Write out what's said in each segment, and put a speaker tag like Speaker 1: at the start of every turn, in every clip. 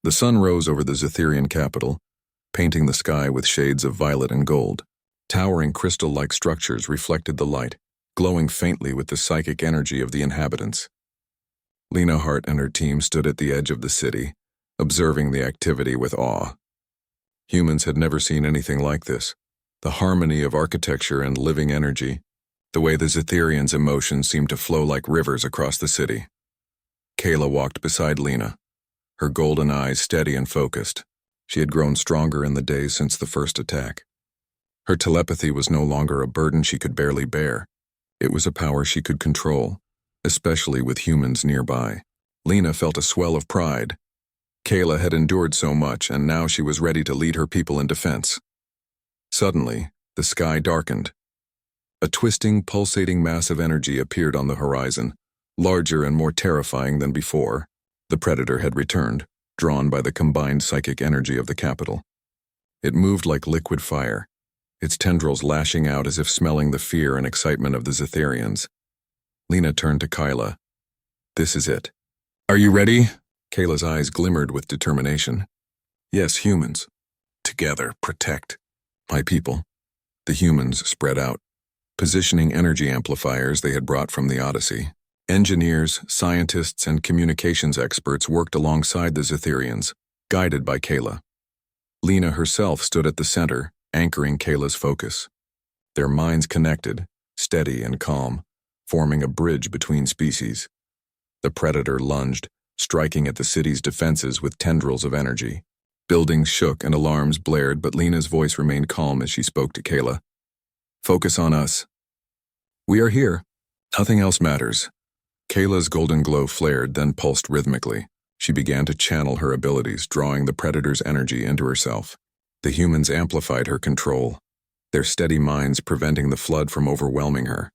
Speaker 1: The sun rose over the Zetherian capital, painting the sky with shades of violet and gold. Towering crystal-like structures reflected the light, glowing faintly with the psychic energy of the inhabitants. Lena Hart and her team stood at the edge of the city, observing the activity with awe. Humans had never seen anything like this. The harmony of architecture and living energy, the way the Zetherians' emotions seemed to flow like rivers across the city. Kayla walked beside Lena, her golden eyes steady and focused. She had grown stronger in the days since the first attack. Her telepathy was no longer a burden she could barely bear. It was a power she could control, especially with humans nearby. Lena felt a swell of pride. Kayla had endured so much, and now she was ready to lead her people in defense. Suddenly, the sky darkened. A twisting, pulsating mass of energy appeared on the horizon, larger and more terrifying than before. The predator had returned, drawn by the combined psychic energy of the capital. It moved like liquid fire, its tendrils lashing out as if smelling the fear and excitement of the Zetherians. Lena turned to Kyla. "This is it." "Are you ready?" Kayla's eyes glimmered with determination. "Yes, humans. Together, protect my people." The humans spread out, positioning energy amplifiers they had brought from the Odyssey. Engineers, scientists, and communications experts worked alongside the Zetherians, guided by Kayla. Lena herself stood at the center, anchoring Kayla's focus. Their minds connected, steady and calm, forming a bridge between species. The predator lunged, striking at the city's defenses with tendrils of energy. Buildings shook and alarms blared, but Lena's voice remained calm as she spoke to Kayla. "Focus on us. We are here. Nothing else matters." Kayla's golden glow flared, then pulsed rhythmically. She began to channel her abilities, drawing the predator's energy into herself. The humans amplified her control, their steady minds preventing the flood from overwhelming her.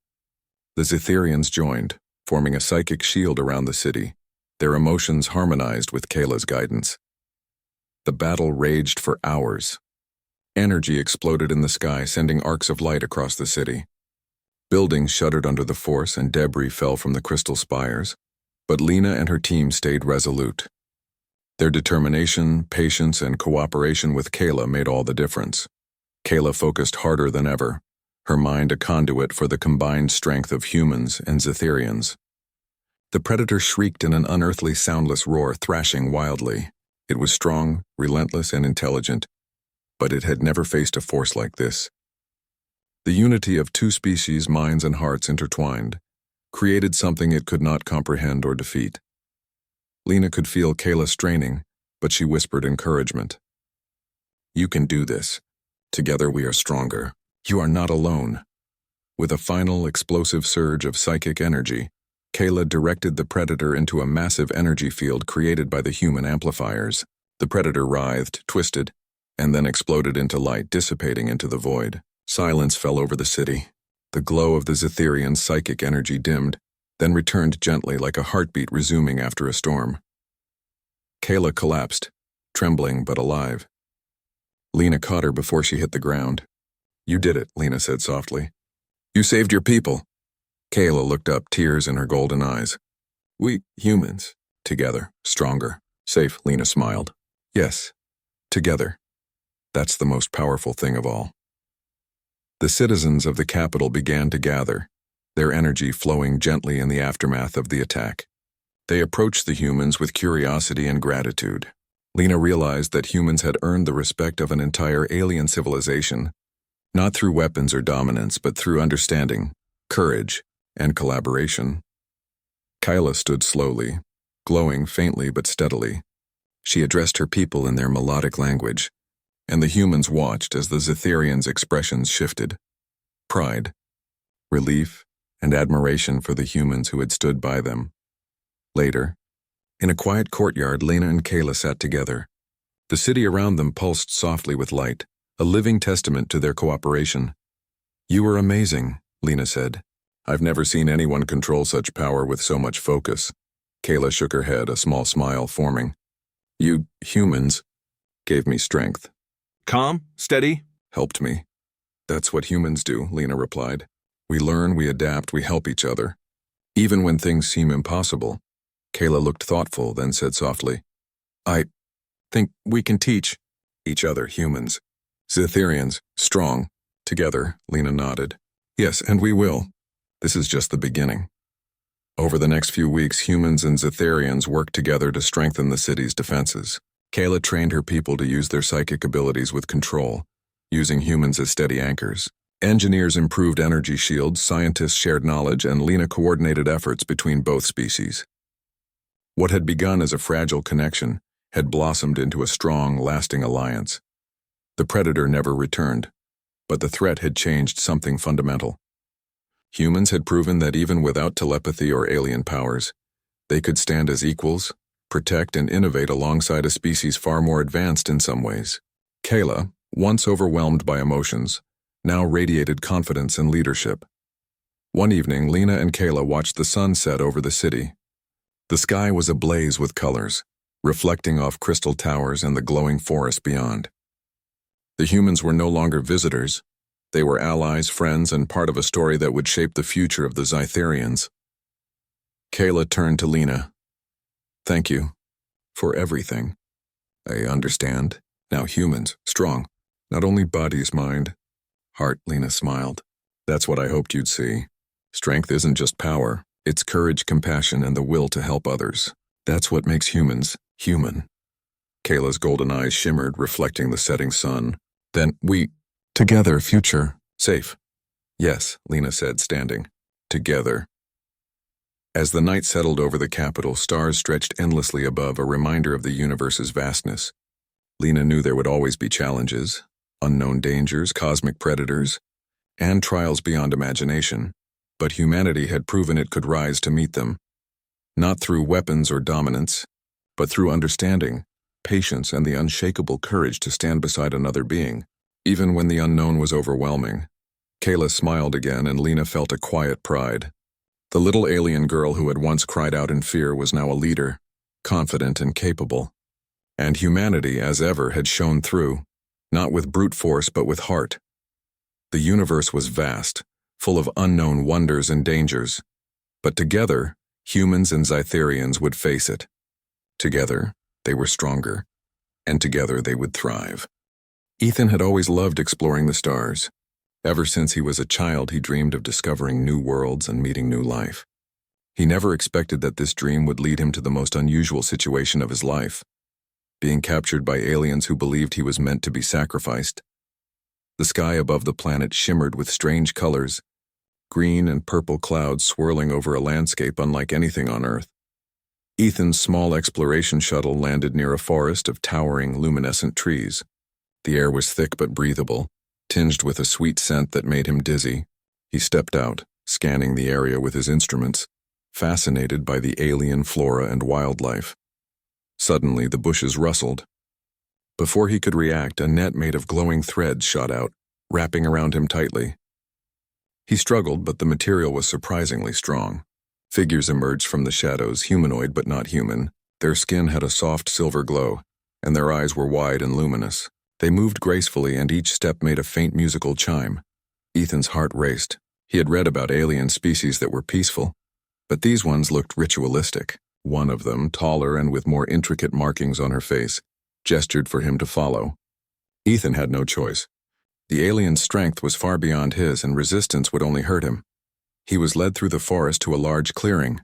Speaker 1: The Zetherians joined, forming a psychic shield around the city, their emotions harmonized with Kayla's guidance. The battle raged for hours. Energy exploded in the sky, sending arcs of light across the city. Buildings shuddered under the force and debris fell from the crystal spires, but Lena and her team stayed resolute. Their determination, patience, and cooperation with Kayla made all the difference. Kayla focused harder than ever, her mind a conduit for the combined strength of humans and Zetherians. The predator shrieked in an unearthly soundless roar, thrashing wildly. It was strong, relentless, and intelligent, but it had never faced a force like this. The unity of two species' minds and hearts intertwined, created something it could not comprehend or defeat. Lena could feel Kayla straining, but she whispered encouragement. "You can do this. Together we are stronger. You are not alone." With a final explosive surge of psychic energy, Kayla directed the predator into a massive energy field created by the human amplifiers. The predator writhed, twisted, and then exploded into light, dissipating into the void. Silence fell over the city. The glow of the Zetherian psychic energy dimmed, then returned gently like a heartbeat resuming after a storm. Kayla collapsed, trembling but alive. Lena caught her before she hit the ground. "You did it," Lena said softly. "You saved your people." Kayla looked up, tears in her golden eyes. "We, humans, together, stronger, safe," Lena smiled. "Yes, together. That's the most powerful thing of all." The citizens of the capital began to gather, their energy flowing gently in the aftermath of the attack. They approached the humans with curiosity and gratitude. Lena realized that humans had earned the respect of an entire alien civilization, not through weapons or dominance, but through understanding, courage, and collaboration. Kyla stood slowly, glowing faintly but steadily. She addressed her people in their melodic language, and the humans watched as the Zetherians' expressions shifted. Pride, relief, and admiration for the humans who had stood by them. Later, in a quiet courtyard, Lena and Kayla sat together. The city around them pulsed softly with light, a living testament to their cooperation. "You were amazing," Lena said. "I've never seen anyone control such power with so much focus." Kayla shook her head, a small smile forming. "You, humans, gave me strength."
Speaker 2: "Calm, steady?"
Speaker 1: "Helped me." "That's what humans do," Lena replied. "We learn, we adapt, we help each other. Even when things seem impossible." Kayla looked thoughtful, then said softly, Think we can teach each other, humans. Zetherians, strong. Together, Lena nodded. Yes, and we will. This is just the beginning. Over the next few weeks, humans and Zetherians worked together to strengthen the city's defenses. Kayla trained her people to use their psychic abilities with control, using humans as steady anchors. Engineers improved energy shields, scientists shared knowledge, and Lena coordinated efforts between both species. What had begun as a fragile connection had blossomed into a strong, lasting alliance. The predator never returned, but the threat had changed something fundamental. Humans had proven that even without telepathy or alien powers, they could stand as equals, protect and innovate alongside a species far more advanced in some ways. Kayla, once overwhelmed by emotions, now radiated confidence and leadership. One evening, Lena and Kayla watched the sun set over the city. The sky was ablaze with colors, reflecting off crystal towers and the glowing forest beyond. The humans were no longer visitors. They were allies, friends, and part of a story that would shape the future of the Zetherians. Kayla turned to Lena. Thank you for everything. I understand. Now humans, strong. Not only bodies, mind, heart, Lena smiled. That's what I hoped you'd see. Strength isn't just power. It's courage, compassion, and the will to help others. That's what makes humans human. Kayla's golden eyes shimmered, reflecting the setting sun. Then we, together, future, safe. Yes, Lena said, standing. Together. As the night settled over the capital, stars stretched endlessly above, a reminder of the universe's vastness. Lena knew there would always be challenges, unknown dangers, cosmic predators, and trials beyond imagination, but humanity had proven it could rise to meet them. Not through weapons or dominance, but through understanding, patience, and the unshakable courage to stand beside another being. Even when the unknown was overwhelming, Kayla smiled again and Lena felt a quiet pride. The little alien girl who had once cried out in fear was now a leader, confident and capable. And humanity, as ever, had shone through, not with brute force but with heart. The universe was vast, full of unknown wonders and dangers, but together, humans and Zetherians would face it. Together, they were stronger, and together they would thrive. Ethan had always loved exploring the stars. Ever since he was a child, he dreamed of discovering new worlds and meeting new life. He never expected that this dream would lead him to the most unusual situation of his life, being captured by aliens who believed he was meant to be sacrificed. The sky above the planet shimmered with strange colors, green and purple clouds swirling over a landscape unlike anything on Earth. Ethan's small exploration shuttle landed near a forest of towering, luminescent trees. The air was thick but breathable, tinged with a sweet scent that made him dizzy. He stepped out, scanning the area with his instruments, fascinated by the alien flora and wildlife. Suddenly, the bushes rustled. Before he could react, a net made of glowing threads shot out, wrapping around him tightly. He struggled, but the material was surprisingly strong. Figures emerged from the shadows, humanoid but not human. Their skin had a soft silver glow, and their eyes were wide and luminous. They moved gracefully, and each step made a faint musical chime. Ethan's heart raced. He had read about alien species that were peaceful, but these ones looked ritualistic. One of them, taller and with more intricate markings on her face, gestured for him to follow. Ethan had no choice. The alien's strength was far beyond his, and resistance would only hurt him. He was led through the forest to a large clearing.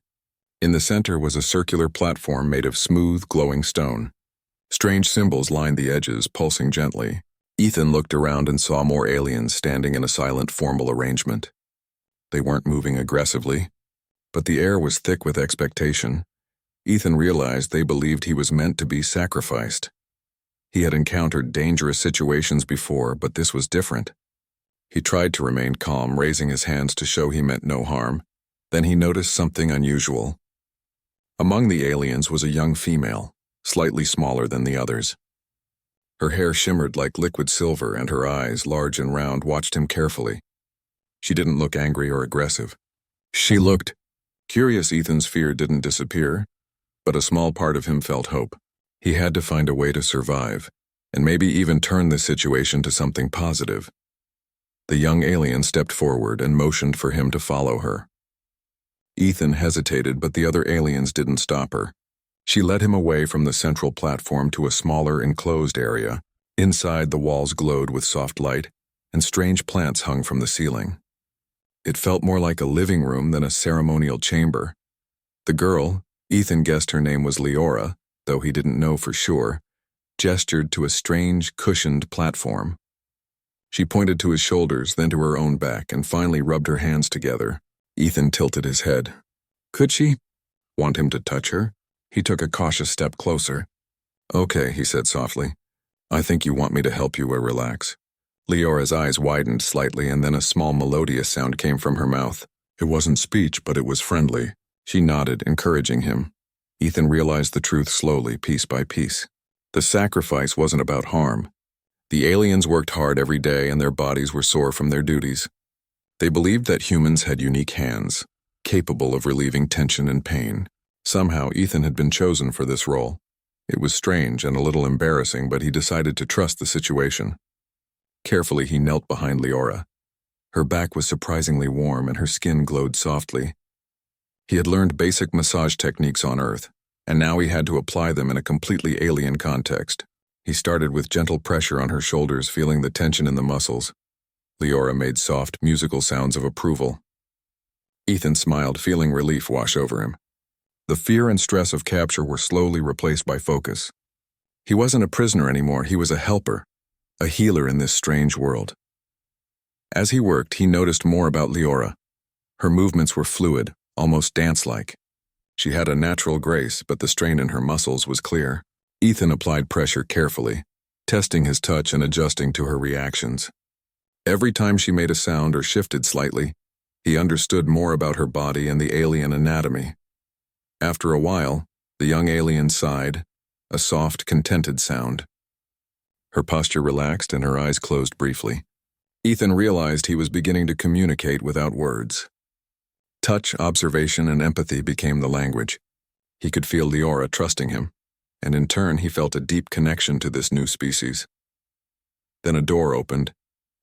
Speaker 1: In the center was a circular platform made of smooth, glowing stone. Strange symbols lined the edges, pulsing gently. Ethan looked around and saw more aliens standing in a silent, formal arrangement. They weren't moving aggressively, but the air was thick with expectation. Ethan realized they believed he was meant to be sacrificed. He had encountered dangerous situations before, but this was different. He tried to remain calm, raising his hands to show he meant no harm. Then he noticed something unusual. Among the aliens was a young female, slightly smaller than the others. Her hair shimmered like liquid silver, and her eyes, large and round, watched him carefully. She didn't look angry or aggressive. She looked curious. Ethan's fear didn't disappear, but a small part of him felt hope. He had to find a way to survive, and maybe even turn this situation to something positive. The young alien stepped forward and motioned for him to follow her. Ethan hesitated, but the other aliens didn't stop her. She led him away from the central platform to a smaller, enclosed area. Inside, the walls glowed with soft light, and strange plants hung from the ceiling. It felt more like a living room than a ceremonial chamber. The girl, Ethan guessed her name was Leora, though he didn't know for sure, gestured to a strange, cushioned platform. She pointed to his shoulders, then to her own back, and finally rubbed her hands together. Ethan tilted his head. Could she want him to touch her? He took a cautious step closer. Okay, he said softly. I think you want me to help you relax. Leora's eyes widened slightly, and then a small melodious sound came from her mouth. It wasn't speech, but it was friendly. She nodded, encouraging him. Ethan realized the truth slowly, piece by piece. The sacrifice wasn't about harm. The aliens worked hard every day, and their bodies were sore from their duties. They believed that humans had unique hands, capable of relieving tension and pain. Somehow, Ethan had been chosen for this role. It was strange and a little embarrassing, but he decided to trust the situation. Carefully, he knelt behind Leora. Her back was surprisingly warm, and her skin glowed softly. He had learned basic massage techniques on Earth, and now he had to apply them in a completely alien context. He started with gentle pressure on her shoulders, feeling the tension in the muscles. Leora made soft, musical sounds of approval. Ethan smiled, feeling relief wash over him. The fear and stress of capture were slowly replaced by focus. He wasn't a prisoner anymore, he was a helper, a healer in this strange world. As he worked, he noticed more about Leora. Her movements were fluid, almost dance-like. She had a natural grace, but the strain in her muscles was clear. Ethan applied pressure carefully, testing his touch and adjusting to her reactions. Every time she made a sound or shifted slightly, he understood more about her body and the alien anatomy. After a while, the young alien sighed, a soft, contented sound. Her posture relaxed and her eyes closed briefly. Ethan realized he was beginning to communicate without words. Touch, observation, and empathy became the language. He could feel Leora trusting him, and in turn he felt a deep connection to this new species. Then a door opened,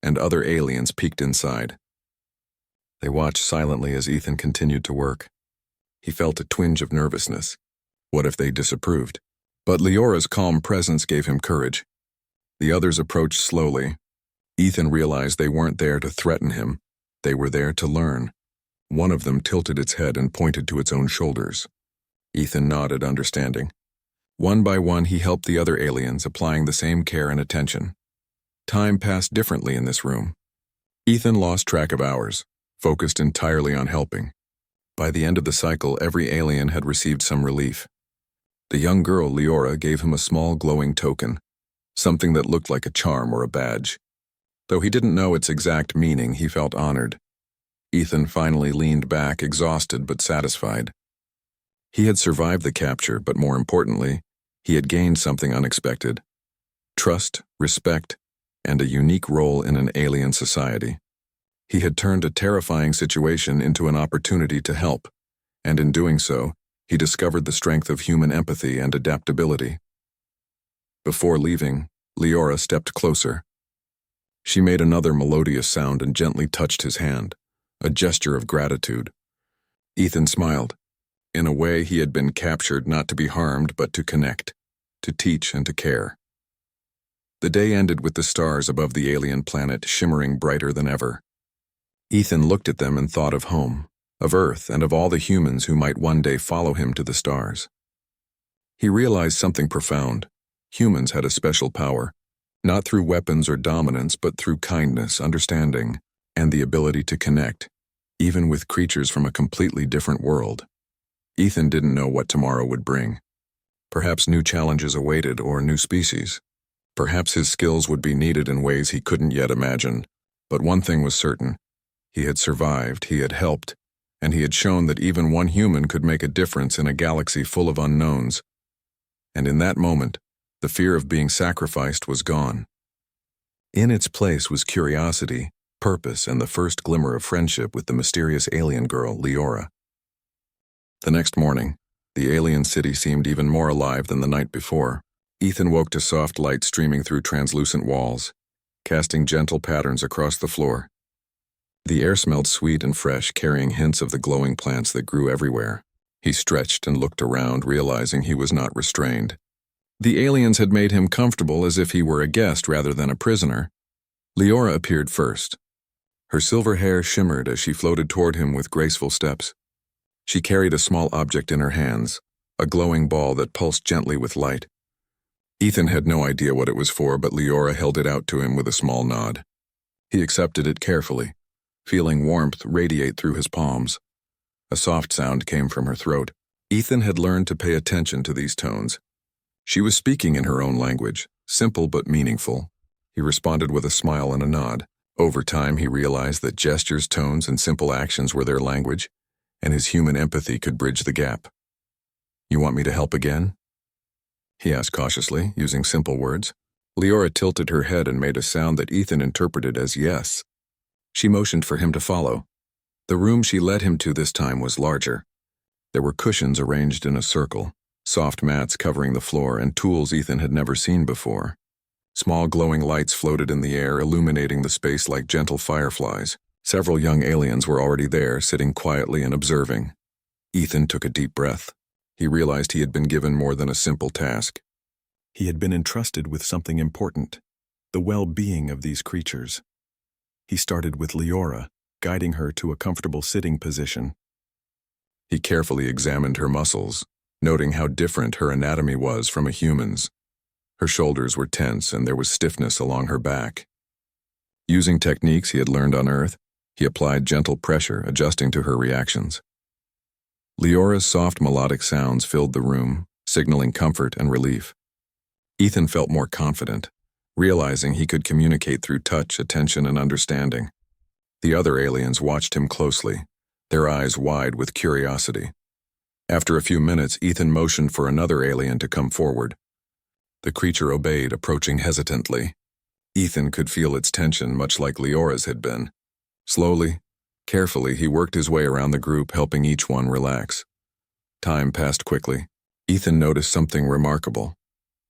Speaker 1: and other aliens peeked inside. They watched silently as Ethan continued to work. He felt a twinge of nervousness. What if they disapproved? But Leora's calm presence gave him courage. The others approached slowly. Ethan realized they weren't there to threaten him. They were there to learn. One of them tilted its head and pointed to its own shoulders. Ethan nodded, understanding. One by one, he helped the other aliens, applying the same care and attention. Time passed differently in this room. Ethan lost track of hours, focused entirely on helping. By the end of the cycle, every alien had received some relief. The young girl, Leora, gave him a small glowing token, something that looked like a charm or a badge. Though he didn't know its exact meaning, he felt honored. Ethan finally leaned back, exhausted but satisfied. He had survived the capture, but more importantly, he had gained something unexpected: trust, respect, and a unique role in an alien society. He had turned a terrifying situation into an opportunity to help, and in doing so, he discovered the strength of human empathy and adaptability. Before leaving, Leora stepped closer. She made another melodious sound and gently touched his hand, a gesture of gratitude. Ethan smiled. In a way, he had been captured not to be harmed, but to connect, to teach and to care. The day ended with the stars above the alien planet shimmering brighter than ever. Ethan looked at them and thought of home, of Earth, and of all the humans who might one day follow him to the stars. He realized something profound. Humans had a special power, not through weapons or dominance, but through kindness, understanding, and the ability to connect, even with creatures from a completely different world. Ethan didn't know what tomorrow would bring. Perhaps new challenges awaited, or new species. Perhaps his skills would be needed in ways he couldn't yet imagine. But one thing was certain: he had survived, he had helped, and he had shown that even one human could make a difference in a galaxy full of unknowns. And in that moment, the fear of being sacrificed was gone. In its place was curiosity, purpose, and the first glimmer of friendship with the mysterious alien girl, Leora. The next morning, the alien city seemed even more alive than the night before. Ethan woke to soft light streaming through translucent walls, casting gentle patterns across the floor. The air smelled sweet and fresh, carrying hints of the glowing plants that grew everywhere. He stretched and looked around, realizing he was not restrained. The aliens had made him comfortable as if he were a guest rather than a prisoner. Leora appeared first. Her silver hair shimmered as she floated toward him with graceful steps. She carried a small object in her hands, a glowing ball that pulsed gently with light. Ethan had no idea what it was for, but Leora held it out to him with a small nod. He accepted it carefully, feeling warmth radiate through his palms. A soft sound came from her throat. Ethan had learned to pay attention to these tones. She was speaking in her own language, simple but meaningful. He responded with a smile and a nod. Over time, he realized that gestures, tones, and simple actions were their language, and his human empathy could bridge the gap. "You want me to help again?" he asked cautiously, using simple words. Leora tilted her head and made a sound that Ethan interpreted as yes. She motioned for him to follow. The room she led him to this time was larger. There were cushions arranged in a circle, soft mats covering the floor, and tools Ethan had never seen before. Small glowing lights floated in the air, illuminating the space like gentle fireflies. Several young aliens were already there, sitting quietly and observing. Ethan took a deep breath. He realized he had been given more than a simple task. He had been entrusted with something important, the well-being of these creatures. He started with Leora, guiding her to a comfortable sitting position. He carefully examined her muscles, noting how different her anatomy was from a human's. Her shoulders were tense and there was stiffness along her back. Using techniques he had learned on Earth, he applied gentle pressure, adjusting to her reactions. Leora's soft melodic sounds filled the room, signaling comfort and relief. Ethan felt more confident, realizing he could communicate through touch, attention, and understanding. The other aliens watched him closely, their eyes wide with curiosity. After a few minutes, Ethan motioned for another alien to come forward. The creature obeyed, approaching hesitantly. Ethan could feel its tension, much like Leora's had been. Slowly, carefully, he worked his way around the group, helping each one relax. Time passed quickly. Ethan noticed something remarkable.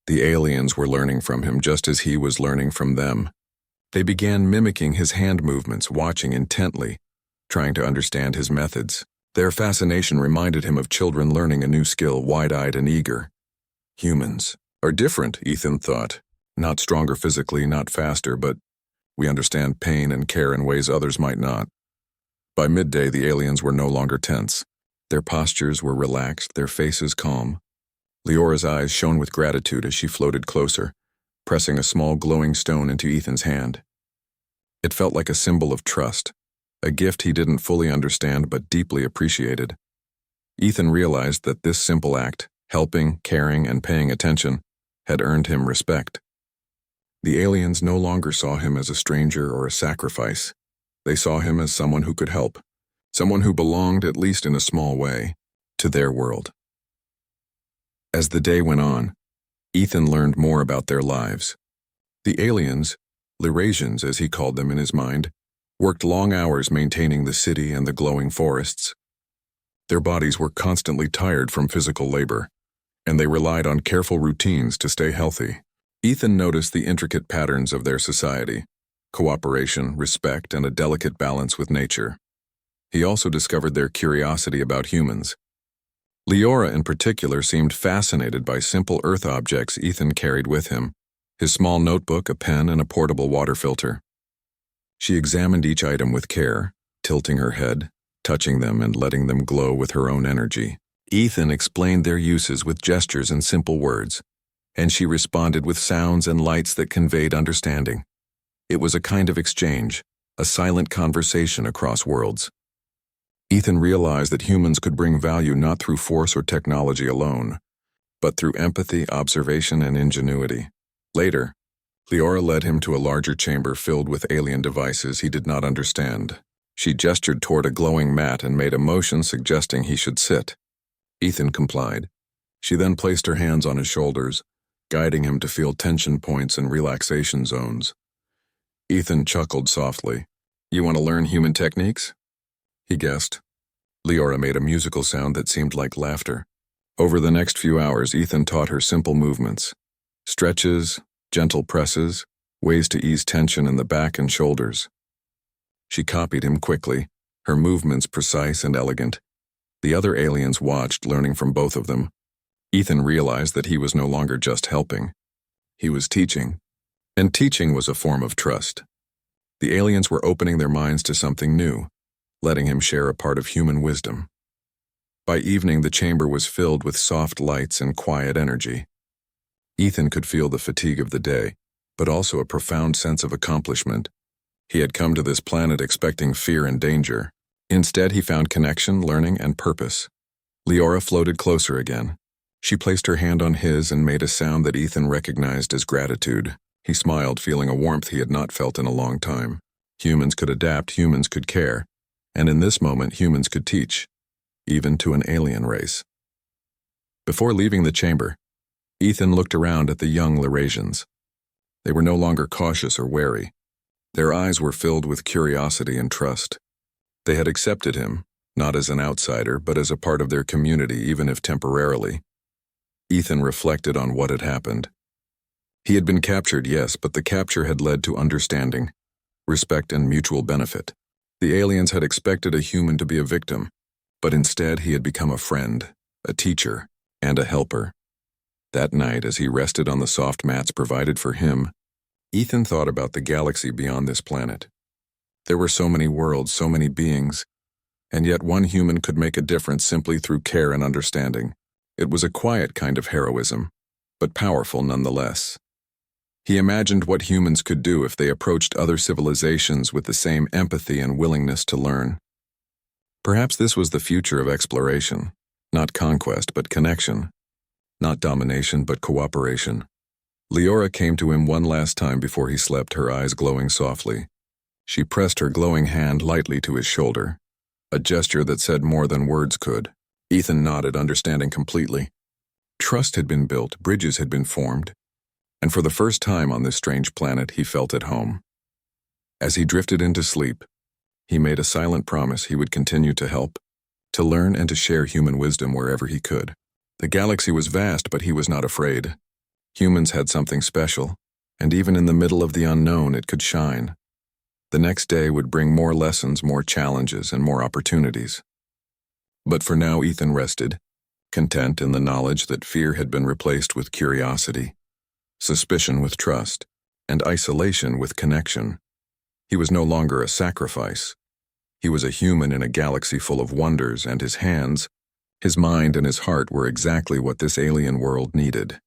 Speaker 1: The aliens were learning from him just as he was learning from them. They began mimicking his hand movements, watching intently, trying to understand his methods. Their fascination reminded him of children learning a new skill, wide-eyed and eager. Humans are different, Ethan thought. Not stronger physically, not faster, but we understand pain and care in ways others might not. By midday, the aliens were no longer tense. Their postures were relaxed, their faces calm. Leora's eyes shone with gratitude as she floated closer, pressing a small glowing stone into Ethan's hand. It felt like a symbol of trust, a gift he didn't fully understand but deeply appreciated. Ethan realized that this simple act, helping, caring, and paying attention, had earned him respect. The aliens no longer saw him as a stranger or a sacrifice. They saw him as someone who could help, someone who belonged, at least in a small way, to their world. As the day went on, Ethan learned more about their lives. The aliens, Lerasians as he called them in his mind, worked long hours maintaining the city and the glowing forests. Their bodies were constantly tired from physical labor, and they relied on careful routines to stay healthy. Ethan noticed the intricate patterns of their society, cooperation, respect, and a delicate balance with nature. He also discovered their curiosity about humans. Leora in particular seemed fascinated by simple Earth objects Ethan carried with him, his small notebook, a pen, and a portable water filter. She examined each item with care, tilting her head, touching them and letting them glow with her own energy. Ethan explained their uses with gestures and simple words, and she responded with sounds and lights that conveyed understanding. It was a kind of exchange, a silent conversation across worlds. Ethan realized that humans could bring value not through force or technology alone, but through empathy, observation, and ingenuity. Later, Leora led him to a larger chamber filled with alien devices he did not understand. She gestured toward a glowing mat and made a motion suggesting he should sit. Ethan complied. She then placed her hands on his shoulders, guiding him to feel tension points and relaxation zones. Ethan chuckled softly. "You want to learn human techniques?" he guessed. Leora made a musical sound that seemed like laughter. Over the next few hours, Ethan taught her simple movements, stretches, gentle presses, ways to ease tension in the back and shoulders. She copied him quickly, her movements precise and elegant. The other aliens watched, learning from both of them. Ethan realized that he was no longer just helping. He was teaching. And teaching was a form of trust. The aliens were opening their minds to something new, letting him share a part of human wisdom. By evening, the chamber was filled with soft lights and quiet energy. Ethan could feel the fatigue of the day, but also a profound sense of accomplishment. He had come to this planet expecting fear and danger. Instead, he found connection, learning, and purpose. Leora floated closer again. She placed her hand on his and made a sound that Ethan recognized as gratitude. He smiled, feeling a warmth he had not felt in a long time. Humans could adapt, humans could care, and in this moment, humans could teach, even to an alien race. Before leaving the chamber, Ethan looked around at the young Laurasians. They were no longer cautious or wary. Their eyes were filled with curiosity and trust. They had accepted him, not as an outsider, but as a part of their community, even if temporarily. Ethan reflected on what had happened. He had been captured, yes, but the capture had led to understanding, respect, and mutual benefit. The aliens had expected a human to be a victim, but instead he had become a friend, a teacher, and a helper. That night, as he rested on the soft mats provided for him, Ethan thought about the galaxy beyond this planet. There were so many worlds, so many beings, and yet one human could make a difference simply through care and understanding. It was a quiet kind of heroism, but powerful nonetheless. He imagined what humans could do if they approached other civilizations with the same empathy and willingness to learn. Perhaps this was the future of exploration, not conquest but connection, not domination but cooperation. Leora came to him one last time before he slept, her eyes glowing softly. She pressed her glowing hand lightly to his shoulder, a gesture that said more than words could. Ethan nodded, understanding completely. Trust had been built, bridges had been formed, and for the first time on this strange planet, he felt at home. As he drifted into sleep, he made a silent promise he would continue to help, to learn and to share human wisdom wherever he could. The galaxy was vast, but he was not afraid. Humans had something special, and even in the middle of the unknown, it could shine. The next day would bring more lessons, more challenges, and more opportunities. But for now, Ethan rested, content in the knowledge that fear had been replaced with curiosity, suspicion with trust, and isolation with connection. He was no longer a sacrifice. He was a human in a galaxy full of wonders, and his hands, his mind, and his heart were exactly what this alien world needed.